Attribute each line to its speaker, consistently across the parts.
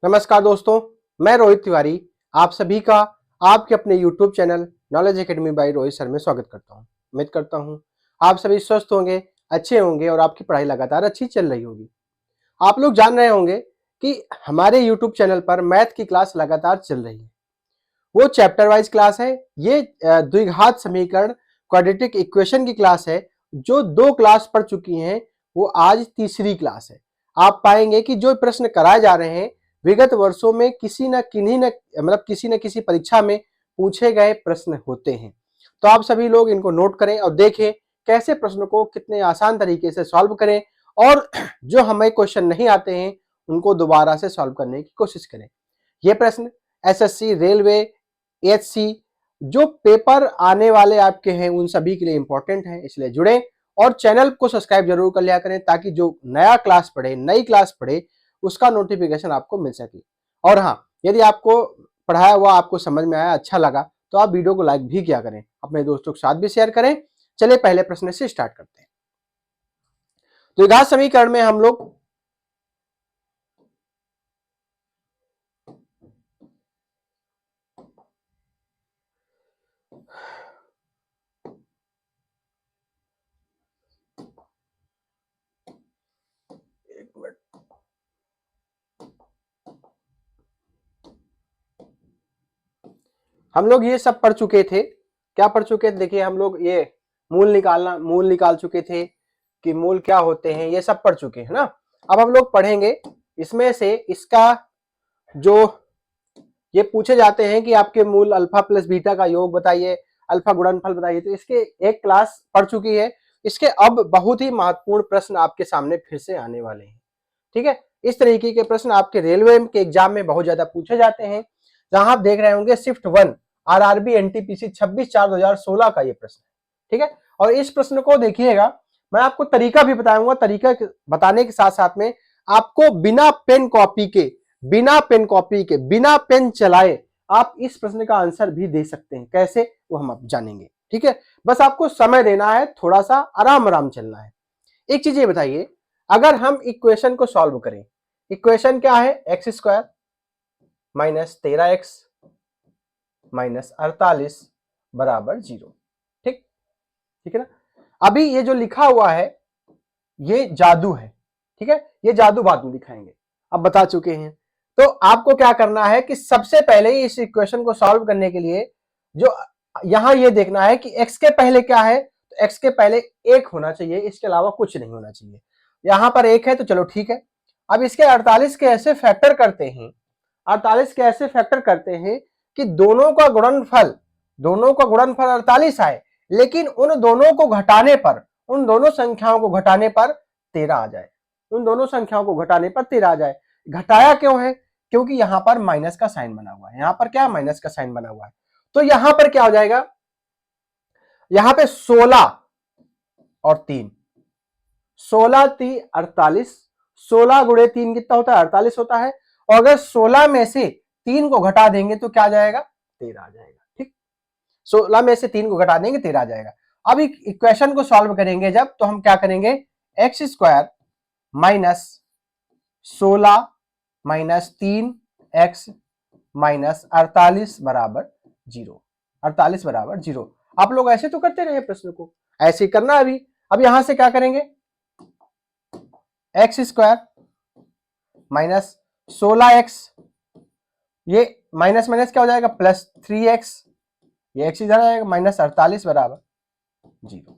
Speaker 1: नमस्कार दोस्तों, मैं रोहित तिवारी आप सभी का आपके अपने YouTube channel knowledge academy by Rohit sir में स्वागत करता हूं। उम्मीद करता हूं आप सभी स्वस्थ होंगे, अच्छे होंगे और आपकी पढ़ाई लगातार अच्छी चल रही होगी। आप लोग जान रहे होंगे कि हमारे YouTube चैनल पर मैथ की क्लास लगातार चल रही है। वो चैप्टर वाइज क्लास है। ये द्विघात समीकरण क्वाड्रेटिक इक्वेशन की क्लास है। जो 2 क्लास पढ़ चुकी हैं वो आज तीसरी क्लास है। आप पाएंगे कि जो प्रश्न कराए जा रहे हैं विगत वर्षों में किसी न किसी परीक्षा में पूछे गए प्रश्न होते हैं। तो आप सभी लोग इनको नोट करें और देखें कैसे प्रश्नों को कितने आसान तरीके से सॉल्व करें और जो हमें क्वेश्चन नहीं आते हैं उनको दोबारा से सॉल्व करने की कोशिश करें। ये प्रश्न एसएससी, रेलवे, एचसी जो पेपर आने वाले आपके हैं उन सभी के लिए इंपॉर्टेंट है, इसलिए जुड़े और चैनल को सब्सक्राइब जरूर कर लिया करें ताकि जो नया क्लास पढ़े, नई क्लास पढ़े उसका नोटिफिकेशन आपको मिल सके। और हाँ, यदि आपको पढ़ाया हुआ आपको समझ में आया, अच्छा लगा तो आप वीडियो को लाइक भी किया करें, अपने दोस्तों के साथ भी शेयर करें। चलिए पहले प्रश्न से स्टार्ट करते हैं। द्विघात समीकरण में हम लोग ये सब पढ़ चुके थे। क्या पढ़ चुके थे? देखिए हम लोग ये मूल निकाल चुके थे कि मूल क्या होते हैं, ये सब पढ़ चुके हैं ना। अब हम लोग पढ़ेंगे इसमें से इसका जो ये पूछे जाते हैं कि आपके मूल अल्फा प्लस बीटा का योग बताइए, अल्फा गुणनफल बताइए, तो इसके एक क्लास पढ़ चुकी है। इसके अब बहुत ही महत्वपूर्ण प्रश्न आपके सामने फिर से आने वाले हैं। ठीक है, इस तरीके के प्रश्न आपके रेलवे के एग्जाम में बहुत ज्यादा पूछे जाते हैं। जहां आप देख रहे होंगे शिफ्ट 1 आरआरबी एनटीपीसी 26/4/2016 का ये प्रश्न है। ठीक है, और इस प्रश्न को देखिएगा, मैं आपको तरीका भी बताऊंगा। तरीका बताने के साथ साथ में आपको बिना पेन कॉपी के बिना पेन चलाए आप इस प्रश्न का आंसर भी दे सकते हैं। कैसे, वो हम अब जानेंगे। ठीक है, बस आपको समय देना है, थोड़ा सा आराम आराम चलना है। एक चीज ये बताइए, अगर हम इक्वेशन को सॉल्व करें, इक्वेशन क्या है? X square minus 13x minus 48 बराबर 0। ठीक ठीक है ना। अभी ये जो लिखा हुआ है ये जादू है। ठीक है, ये जादू बाद में दिखाएंगे, अब बता चुके हैं। तो आपको क्या करना है कि सबसे पहले इस इक्वेशन को सॉल्व करने के लिए जो यहां ये देखना है कि x के पहले क्या है, तो x के पहले 1 होना चाहिए, इसके अलावा कुछ नहीं होना चाहिए। यहां पर 1 है तो चलो ठीक है। अब इसके 48 के ऐसे फैक्टर करते हैं, 48 के ऐसे फैक्टर करते हैं कि दोनों का गुणनफल 48 आए, लेकिन उन दोनों को घटाने पर, उन दोनों संख्याओं को घटाने पर 13 आ जाए, उन दोनों संख्याओं को घटाने पर 13 आ जाए। घटाया क्यों है? क्योंकि यहां पर माइनस का साइन बना हुआ है, यहां पर क्या माइनस का साइन बना हुआ है। तो यहां पर क्या हो जाएगा, यहां पे 16 और 3, 16 3 48, 16 गुणे 3 कितना होता है? 48 होता है। और अगर 16 में से 3 को घटा देंगे तो क्या आ जाएगा? 13 आ जाएगा। ठीक, 16 में से 3 को घटा देंगे 13 आ जाएगा। अब इक्वेशन को सॉल्व करेंगे जब, तो हम क्या करेंगे? X square minus 16 minus 3x minus 48 बराबर 0, 48 बराबर 0। आप लोग ऐसे तो करते रहे प्रश्न को, ऐसे करना अभी। अब यहां से क्या करेंगे? एक्स स्क्वायर माइनस 16x, ये माइनस माइनस क्या हो जाएगा? प्लस 3x, ये x इधर आएगा, माइनस 48 बराबर 0।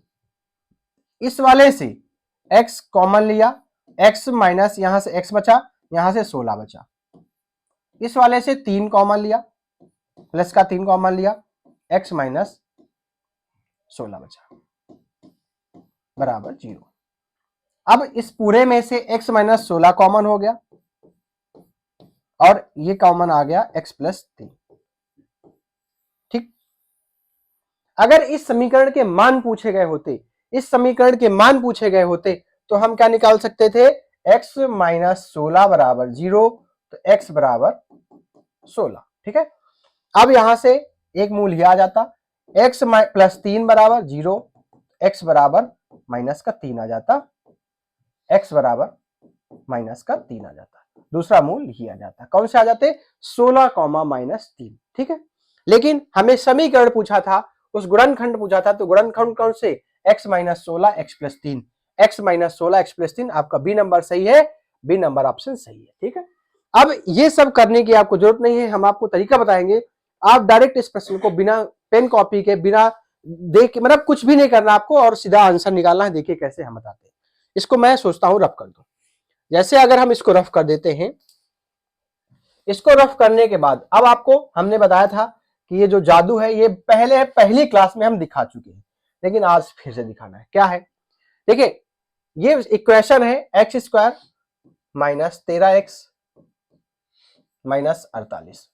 Speaker 1: इस वाले से x कॉमन लिया, x माइनस यहां से x बचा, यहां से 16 बचा। इस वाले से 3 कॉमन लिया, प्लस का 3 कॉमन लिया, x माइनस 16 बचा बराबर 0। अब इस पूरे में से x माइनस 16 कॉमन हो गया और ये कॉमन आ गया x प्लस 3। ठीक, अगर इस समीकरण के मान पूछे गए होते, इस समीकरण के मान पूछे गए होते तो हम क्या निकाल सकते थे? x माइनस 16 बराबर 0, तो x बराबर 16। ठीक है, अब यहां से एक मूल ही आ जाता, x प्लस 3 बराबर 0, x बराबर माइनस का 3 आ जाता, x बराबर माइनस का 3 आ जाता। दूसरा मूल यही आ जाता। कौन से आ जाते? 16 कॉमा माइनस 3। ठीक है, लेकिन हमें समीकरण पूछा था, उस गुणनखंड पूछा था, तो गुणनखंड कौन से? x minus 16 x plus 3, x minus 16 x plus 3। आपका बी नंबर सही है, बी नंबर ऑप्शन सही है। ठीक है, अब ये सब करने की आपको जरूरत नहीं है, हम आपको तरीका बताएंगे। आप डायरेक्ट इस प्रश्न को बिना पेन कॉपी के, बिना देख, मतलब कुछ भी नहीं करना आपको और सीधा आंसर निकालना है। देखिए कैसे हम बताते हैं इसको। मैं सोचता हूं रफ कर दो। जैसे अगर हम इसको रफ कर देते हैं, इसको रफ करने के बाद अब आपको हमने बताया था कि ये जो जादू है ये पहली क्लास में हम दिखा चुके हैं, लेकिन आज फिर से दिखाना है। क्या है? देखिए ये इक्वेशन है x square minus 13x minus 48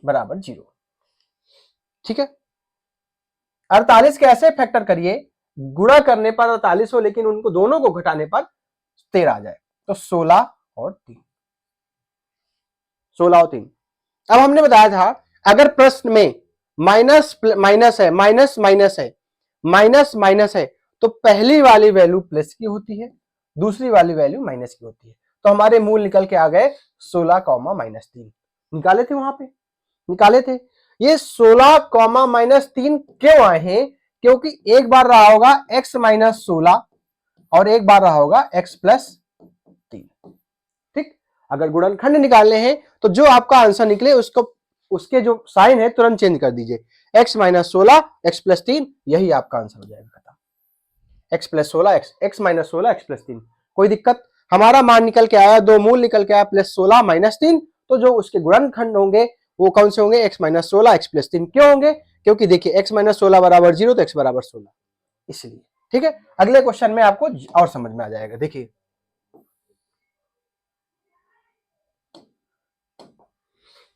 Speaker 1: बराबर 0। ठीक है, 48 कैसे फैक्टर करिए? गुणा करने पर 48 हो, लेकिन उनको दोनों को घटाने पर 13 आ जाए, तो 16 और 3, 16 और 3। अब हमने बताया था अगर प्रश्न में माइनस माइनस है, माइनस माइनस है, माइनस माइनस है, तो पहली वाली वैल्यू प्लस की होती है, दूसरी वाली वैल्यू माइनस की होती है। तो हमारे मूल निकल के आ गए 16 कॉमा माइनस 3। निकाले थे वहां पे, निकाले थे। ये 16 कॉमा माइनस 3 क्यों आए हैं? क्योंकि एक बार रहा होगा x माइनस 16 और एक बार रहा होगा x प्लस 3। ठीक, अगर गुणनखंड निकालने हैं तो जो आपका आंसर निकले उसको, उसके जो साइन है तुरंत चेंज कर दीजिए। x माइनस 16 x प्लस 3, यही आपका आंसर हो जाएगा। x plus 16 x minus 16 x plus 3। कोई दिक्कत? हमारा मान निकल के आया, दो मूल निकल के आया, प्लस 16 माइनस 3। तो जो उसके गुणनखंड होंगे वो कौन से होंगे? x minus 16 x plus 3। क्यों होंगे? क्योंकि देखिए x माइनस 16 बराबर 0, तो x बराबर 16, इसलिए। ठीक है, अगले क्वेश्चन में आपको और समझ में आ जाएगा। देखिए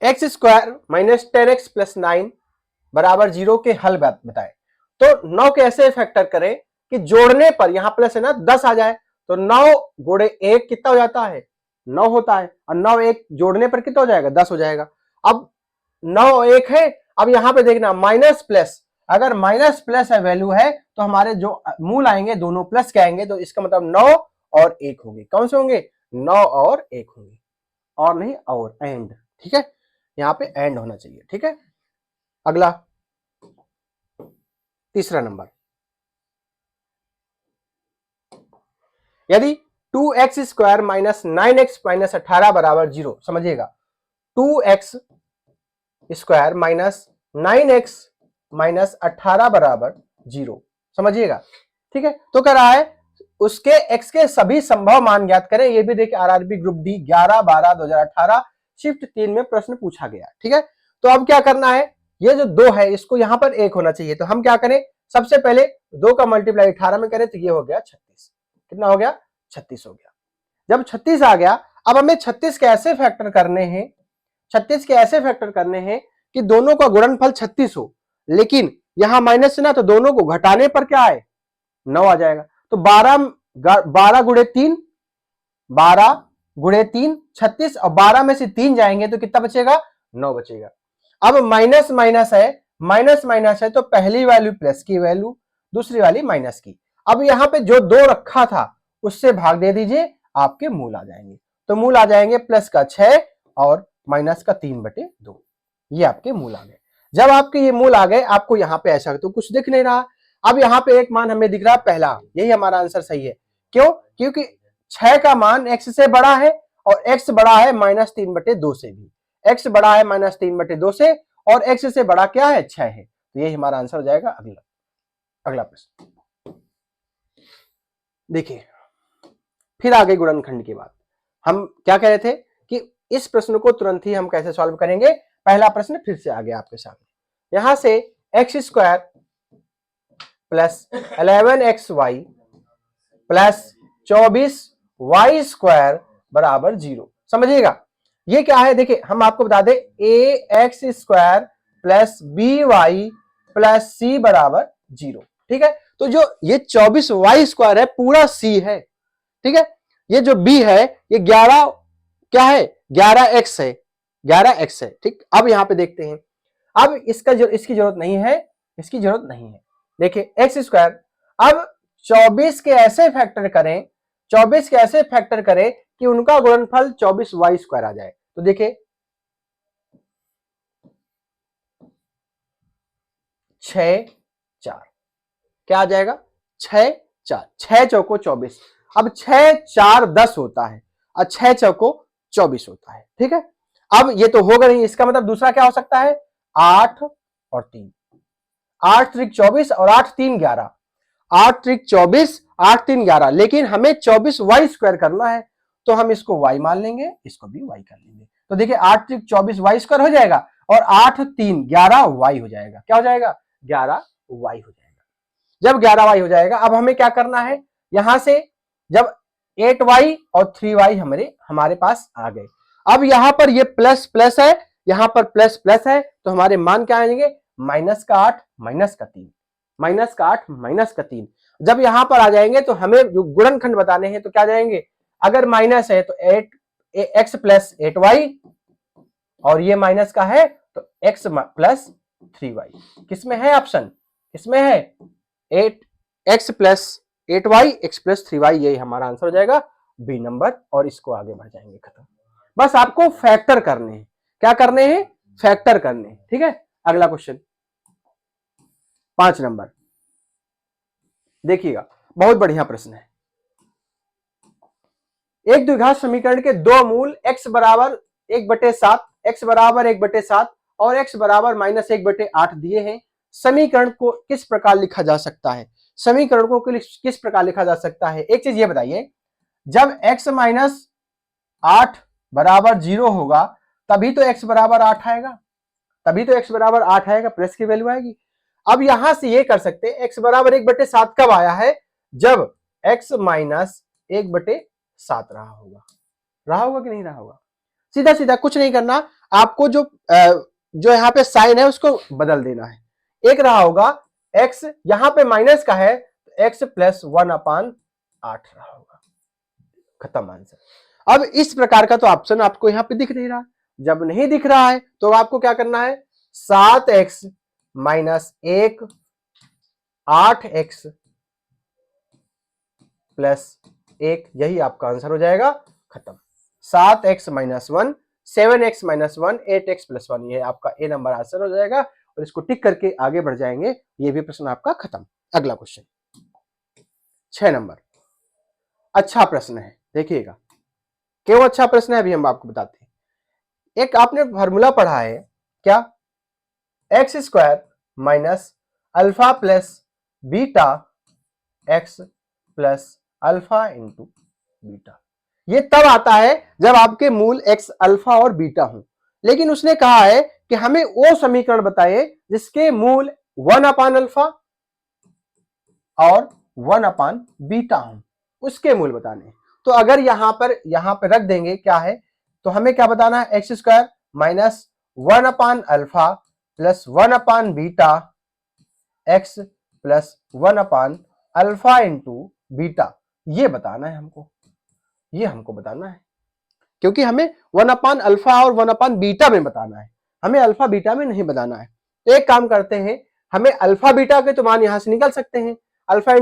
Speaker 1: x square minus 10x plus 9 बराबर 0 के हल बताए। तो 9 कैसे फैक्टर करें कि जोड़ने पर, यहां प्लस है ना, 10 आ जाए, तो 9 गुणे 1 कितना हो जाता है? 9 होता है, और 9 1 जोड़ने पर कितना हो जाएगा? 10 हो जाएगा। अब 9 1 है, अब यहां पे देखना माइनस प्लस, अगर माइनस प्लस है वैल्यू है तो हमारे जो मूल आएंगे दोनों प्लस के आएंगे, तो इसका मतलब 9 और 1 होंगे। कौन से होंगे? 9 और 1 होंगे, और नहीं और, एंड। ठीक है, यहां पे एंड होना चाहिए। ठीक है, अगला तीसरा नंबर, यदि 2x square minus 9x minus 18 बराबर 0, समझिएगा 2x square minus 9x minus 18 बराबर 0, समझिएगा। ठीक है, तो कह रहा है उसके x के सभी संभव मान ज्ञात करें। ये भी देखिए आरआरबी ग्रुप डी 11/12/2018 शिफ्ट 3 में प्रश्न पूछा गया। ठीक है, तो अब क्या करना है? ये जो 2 है इसको यहां पर 1 होना चाहिए, तो हम क्या करें? सबसे पहले 2 का मल्टीप्लाई 18 में करें, तो ये हो गया 36। कितना हो गया? 36 हो गया। जब 36 आ गया, अब हमें 36 कैसे फैक्टर करने हैं? 36 के ऐसे फैक्टर करने हैं कि दोनों का गुणनफल 36 हो, लेकिन यहां माइनस है ना, तो दोनों को घटाने पर क्या आए? 9 आ जाएगा। तो 12 गुणे 3, 12 गुणे 3 36, और 12 में से 3 जाएंगे तो कितना बचेगा? 9 बचेगा। अब माइनस माइनस है, माइनस माइनस है, तो पहली वैल्यू प्लस की वैल्यू, दूसरी वाली माइनस की। अब यहां पे जो 2 रखा था उससे भाग दे दीजिए, आपके मूल आ जाएंगे। तो मूल आ जाएंगे प्लस का 6 और माइनस का 3/2, ये आपके मूल आ गए। जब आपके ये मूल आ गए, आपको यहां पे ऐसा तो कुछ दिख नहीं रहा। अब यहां पे एक मान हमें दिख रहा है पहला, यही हमारा आंसर सही है। क्यों? क्योंकि 6 का मान x से बड़ा है, और x बड़ा है -3/2 से भी। x बड़ा है -3/2 से, और x से बड़ा क्या है? 6 है। तो यही हमारा आंसर हो जाएगा। अगला प्रश्न देखिए, फिर आगे गुणनखंड के बाद हम क्या कह रहे थे कि इस प्रश्न को तुरंत ही हम कैसे सॉल्व करेंगे। पहला प्रश्न फिर से आ गया आपके सामने। यहां से x square plus 11xy plus 24y square बराबर 0, समझिएगा। ये क्या है? देखिए हम आपको बता दें, a x square plus b y plus c बराबर 0। ठीक है, तो जो ये 24y स्क्वायर है पूरा सी है। ठीक है, ये जो b है ये 11 क्या है? 11x है, 11x है। ठीक, अब यहां पे देखते हैं। अब इसकी जरूरत नहीं है, इसकी जरूरत नहीं है। देखिए एक्स स्क्वायर, अब 24 के ऐसे फैक्टर करें 24 कैसे फैक्टर करें कि उनका गुणनफल 24y² आ जाए। तो देखिए 6 4 क्या आ जाएगा, 6 4, 6 चौको 24। अब 6 4 10 होता है और 6 चौको 24 होता है। ठीक है, अब ये तो होगा नहीं, इसका मतलब दूसरा क्या हो सकता है, 8 और 3, 8 त्रिक 24 और 8 3 11, 8 त्रिक 24, 8 3 11, लेकिन हमें 24y² करना है तो हम इसको y मान लेंगे, इसको भी y कर लेंगे। तो देखिए 8 त्रिक 24y² हो जाएगा और 8 3 11y हो जाएगा। क्या हो जाएगा, 11y हो जाएगा। जब 11y हो जाएगा, अब हमें क्या करना है, यहां से जब 8y और 3y हमारे पास आ गए, अब यहां पर ये प्लस प्लस है, यहां पर प्लस प्लस है, तो हमारे मान क्या आएंगे, -8 -3, -8 -3। जब यहां पर आ जाएंगे तो हमें जो गुणनखंड बताने हैं तो क्या जाएंगे, अगर माइनस है तो 8x + 8y और ये माइनस का है तो x + 3y। किसमें है ऑप्शन, किसमें है 8x + 8y, x + 3y, यही हमारा आंसर हो जाएगा बी नंबर। और इसको आगे बढ़ जाएंगे, खत्म। बस आपको फैक्टर करने हैं, क्या करने हैं, फैक्टर करने हैं। ठीक है, अगला क्वेश्चन 5 नंबर देखिएगा, बहुत बढ़िया प्रश्न है। एक द्विघात समीकरण के दो मूल x बराबर 1/7, x बराबर 1/7 और x बराबर -1/8 दिए हैं। समीकरण को किस प्रकार लिखा जा सकता है, समीकरण को किस प्रकार लिखा जा सकता है। एक चीज ये बताइए, जब x -8 बराबर 0 होगा तभी तो x बराबर 8 आएगा, तभी तो x बराबर 8 आएगा, प्लस की वैल्यू आएगी। अब यहां से ये कर सकते हैं, x बराबर 1/7 कब आया है, जब x -1/7 रहा होगा कि नहीं रहा होगा। सीधा सीधा कुछ नहीं करना, आपको जो यहाँ पे साइन है उसको बदल देना है। एक रहा होगा x, यहां पे माइनस का है तो x + 1/8 रहा होगा, खत्म आंसर। अब इस प्रकार का तो ऑप्शन आपको यहां पे दिख नहीं रहा, जब नहीं दिख रहा है तो आपको क्या करना है, 7x - 1 8x + 1, यही आपका आंसर हो जाएगा, खत्म। 7x - 1 7x - 1 8x + 1, ये आपका ए नंबर आंसर हो जाएगा। और इसको टिक करके आगे बढ़ जाएंगे, ये भी प्रश्न आपका खत्म। अगला क्वेश्चन 6 नंबर, अच्छा प्रश्न है, देखिएगा क्यों अच्छा प्रश्न है, अभी हम आपको बताते हैं। एक आपने फार्मूला पढ़ा है क्या, x² - alpha + beta x + alpha × beta. ये तब आता है जब आपके मूल x अल्फा और बीटा हो, लेकिन उसने कहा है कि हमें वो समीकरण बताइए जिसके मूल 1/अल्फा और 1/बीटा हो, उसके मूल बताने। तो अगर यहां पर रख देंगे क्या है, तो हमें क्या बताना है, x² - 1/अल्फा + 1/बीटा x + 1/अल्फा × बीटा, ये बताना है हमको, ये हमको बताना है, क्योंकि हमें 1/अल्फा और 1/बीटा में बताना है, हमें अल्फा बीटा में नहीं बताना है। तो एक काम करते हैं, हमें अल्फा बीटा के तो मान यहां से निकल सकते हैं, अल्फा ×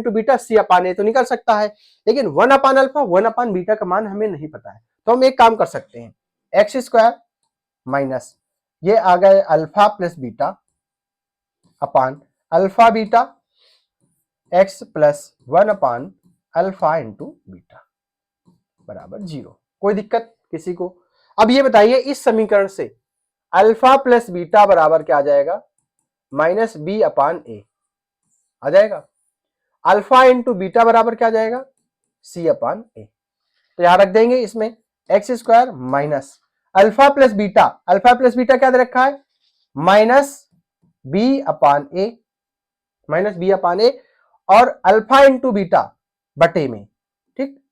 Speaker 1: बीटा c/a तो निकल सकता है, लेकिन 1/अल्फा 1/बीटा का मान हमें नहीं पता है। तो हम एक काम कर सकते हैं, x² माइनस ये आ गए अल्फा + बीटा अपान अल्फा बीटा x + 1/अल्फा × बीटा बराबर 0। कोई दिक्कत किसी को। अब ये बताइए, इस समीकरण से अल्फा + बीटा बराबर क्या आ जाएगा, -b/a आ जाएगा। अल्फा × बीटा बराबर क्या आ जाएगा, c/a। तो यहां रख देंगे, इसमें x² minus alpha + beta, alpha + beta क्या दे रखा है, -b/a और अल्फा × बीटा बटे में। ठीक,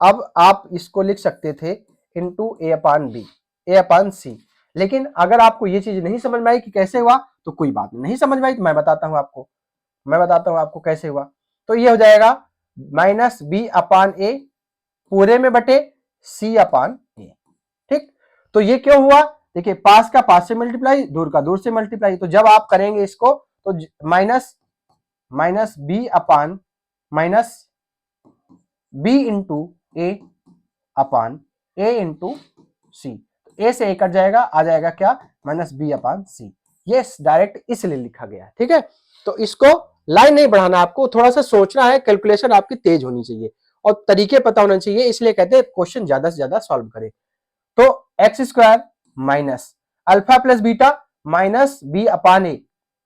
Speaker 1: अब आप इसको लिख सकते थे × a/c, लेकिन अगर आपको ये चीज नहीं समझ में आई कि कैसे हुआ तो कोई बात नहीं समझ में आई तो मैं बताता हूं आपको कैसे हुआ। तो ये हो जाएगा -b/a पूरे में बटे c/a। ठीक, तो ये क्यों हुआ, देखिए पास का पास से मल्टीप्लाई, दूर का दूर से मल्टीप्लाई, तो जब आप करेंगे इसको तो माइनस b/, बी इंटू ए अपान ए इंटू सी। ए से ए कट जाएगा, आ जाएगा क्या, माइनस बी अपान सी। ये डायरेक्ट इसलिए लिखा गया है, ठीक है। तो इसको लाइन नहीं बढ़ाना, आपको थोड़ा सा सोचना है, कैलकुलेशन आपकी तेज होनी चाहिए और तरीके पता होना चाहिए, इसलिए कहते हैं क्वेश्चन ज्यादा से ज्यादा सॉल्व करें। तो x square minus alpha plus beta minus b upon a,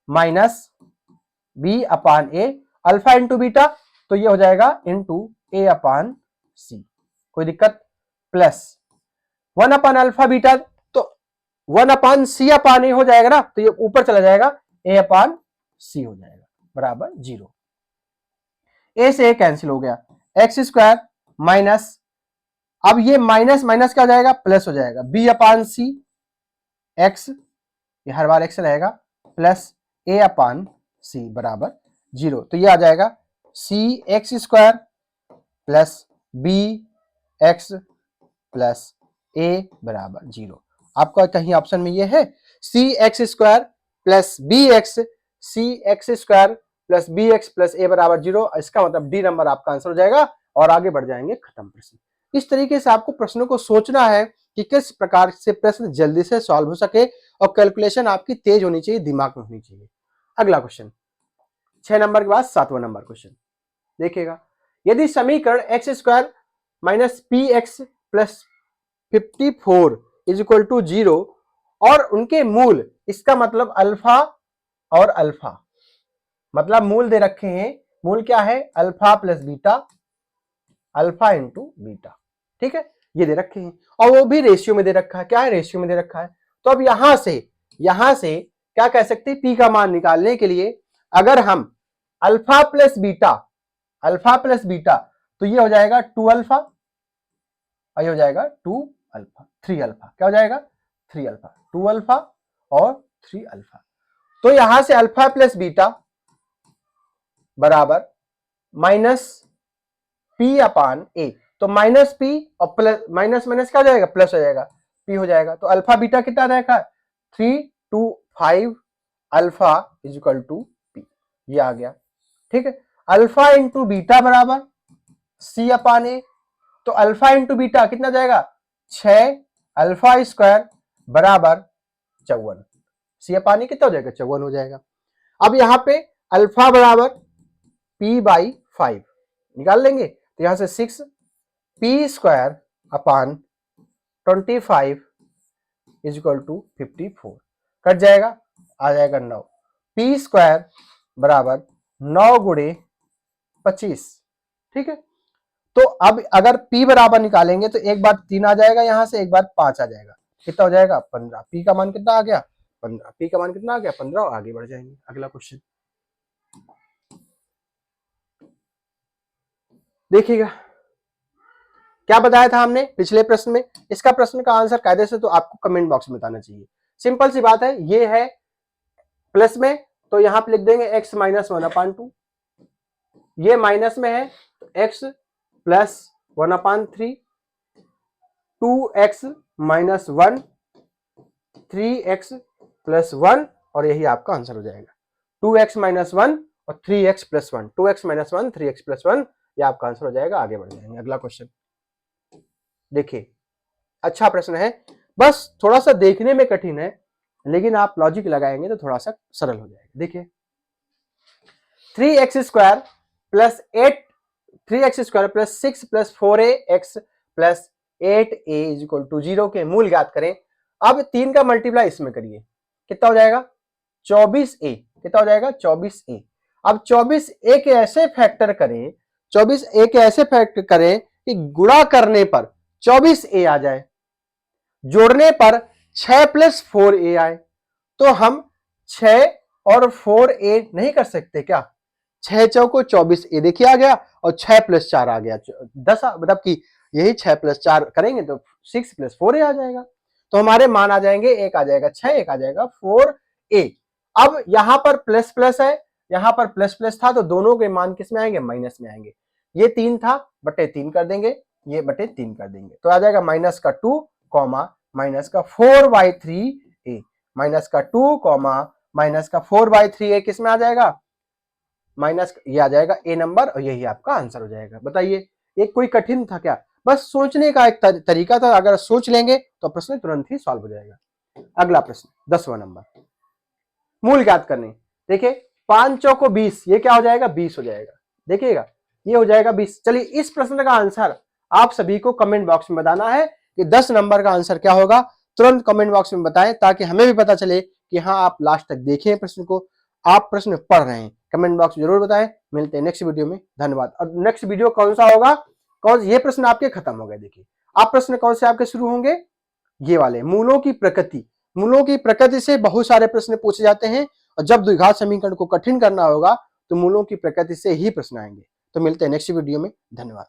Speaker 1: minus b upon a, alpha into beta तो ये हो जाएगा इंटू ए अपान सी, कोई दिक्कत, प्लस 1 अपान अल्फा बीटा तो 1 अपान सी अपान ए हो जाएगा ना, तो ये ऊपर चला जाएगा, ए अपान सी हो जाएगा बराबर 0। ए से ए कैंसिल हो गया, एक्स स्क्वायर माइनस, अब ये माइनस माइनस क्या हो जाएगा, प्लस हो जाएगा, बी अपान सी एक्स, ये हर बार एक्स रहेगा, प्लस ए अपान सी बराबर 0। तो ये आ जाएगा c x square plus b x plus a बराबर 0। आपका कहीं ऑप्शन में ये है c x square plus b x, c x square plus b x plus a बराबर 0, इसका मतलब डी नंबर आपका आंसर हो जाएगा और आगे बढ़ जाएंगे, खत्म प्रश्न। इस तरीके से आपको प्रश्नों को सोचना है कि किस प्रकार से प्रश्न जल्दी से सॉल्व हो सके और कैलकुलेशन आपकी तेज होनी चाहिए, दिमाग में होनी चाहिए। अगला क्वेश्चन 6 नंबर के बाद 7वां नंबर क्वेश्चन देखिएगा, यदि समीकरण x square minus p x plus 54 is equal to 0 और उनके मूल, इसका मतलब अल्फा और अल्फा, मतलब मूल दे रखे हैं, मूल क्या है, alpha plus beta, alpha into beta, ठीक है, ये दे रखे हैं और वो भी रेशियो में दे रखा है, क्या है, रेशियो में दे रखा है। तो अब यहां से क्या कह सकते हैं, पी का मान निकालने के लिए अगर हम अल्फा प्लस बीटा तो ये हो जाएगा 2 अल्फा और ये हो जाएगा 2 अल्फा, 3 अल्फा, क्या हो जाएगा 3 अल्फा, 2 अल्फा और 3 अल्फा। तो यहां से अल्फा प्लस बीटा बराबर माइनस पी अपान ए, तो माइनस पी और प्लस माइनस माइनस क्या हो जाएगा, प्लस हो जाएगा, पी हो जाएगा। तो अल्फा बीटा कितना रहेगा 3 2 5 alpha is equal to p, ये आ गया, ठीक है। अल्फा इंटू बीटा बराबर सी अपान ए, तो अल्फा इंटू बीटा कितना जाएगा 6 अल्फा स्क्वायर बराबर 54, सी अपान ए कितना हो जाएगा 54 हो जाएगा। अब यहां पे अल्फा बराबर पी बाई 5 निकाल लेंगे, तो यहां से 6 p square upon 25 is equal to 54, cut जाएगा, आ जाएगा 9, पी स्क्वायर बराबर 9 गुणे 25, ठीक है। तो अब अगर p बराबर निकालेंगे तो एक बार 3 आ जाएगा, यहां से एक बार 5 आ जाएगा, कितना हो जाएगा 15, p का मान कितना आ गया 15, p का मान कितना आ गया 15 और आगे बढ़ जाएंगे। अगला क्वेश्चन देखिएगा, क्या बताया था हमने पिछले प्रश्न में, इसका प्रश्न का आंसर कायदे से तो आपको कमेंट बॉक्स में बताना चाहिए, सिंपल सी बात है, ये है प्लस में तो यहां पे लिख देंगे x माइनस 1/2, ये माइनस में है तो x plus 1/3, 2x minus 1, 3x plus 1 और यही आपका आंसर हो जाएगा, 2x माइनस 1 और 3x plus 1, 2x minus 1 3x plus 1, ये आपका आंसर हो जाएगा। आगे बढ़ जाएंगे, अगला क्वेश्चन देखिए, अच्छा प्रश्न है, बस थोड़ा सा देखने में कठिन है लेकिन आप लॉजिक लगाएंगे तो थोड़ा सा सरल हो जाएगा। देखिए 3x square plus 6 plus 4ax plus 8a is equal to 0 के मूल ज्ञात करें। अब 3 का मल्टीप्लाई इसमें करिए, कितना हो जाएगा 24a, कितना हो जाएगा 24a। अब 24a के ऐसे फैक्टर करें, 24a के ऐसे फैक्टर करें कि गुणा करने पर 24a आ जाए, जोड़ने पर 6 प्लस 4a आए। तो हम 6 और 4a नहीं कर सकते क्या, 6 चौको 24a देखिए आ गया और 6 प्लस 4 आ गया 10, मतलब कि यही 6 प्लस 4 करेंगे तो 6 प्लस 4a आ जाएगा। तो हमारे मान आ जाएंगे, एक आ जाएगा 6, एक आ जाएगा 4a। अब यहां पर प्लस प्लस है, यहां पर प्लस प्लस था तो दोनों के मान किस में आएंगे, माइनस में आएंगे। ये 3 था बटे 3 कर देंगे, ये बटे 3 कर देंगे, तो आ जाएगा माइनस का 2 कॉमा माइनस का 4/3a, माइनस का 2 कॉमा माइनस का 4/3a किस में आ जाएगा, माइनस, ये आ जाएगा ए नंबर और यही आपका आंसर हो जाएगा। बताइए एक कोई कठिन था क्या? बस सोचने का एक तरीका था, अगर सोच लेंगे तो प्रश्न तुरंत ही सॉल्व हो जाएगा। अगला प्रश्न 10वां नंबर, मूल ज्ञात करने। देखिए 5 चौको 20, ये क्या हो जाएगा? 20 हो जाएगा। देखिएगा ये हो जाएगा 20। चलिए इस प्रश्न का आंसर आप सभी को कमेंट बॉक्स में बताना है कि 10 नंबर का आंसर क्या होगा। तुरंत कमेंट बॉक्स में बताएं ताकि हमें भी पता चले कि हाँ आप लास्ट तक देखें प्रश्न को, आप प्रश्न पढ़ रहे हैं। कमेंट बॉक्स जरूर बताएं। मिलते हैं नेक्स्ट वीडियो में, धन्यवाद। और नेक्स्ट वीडियो कौन सा होगा? कौन, ये प्रश्न आपके खत्म हो गए। देखिए आप प्रश्न कौन से आपके शुरू होंगे? ये वाले, मूलों की प्रकृति। मूलों की प्रकृति से बहुत सारे प्रश्न पूछे जाते हैं और जब द्विघात समीकरण को कठिन करना होगा तो मूलों की प्रकृति से ही प्रश्न आएंगे। तो मिलते हैं नेक्स्ट वीडियो में, धन्यवाद।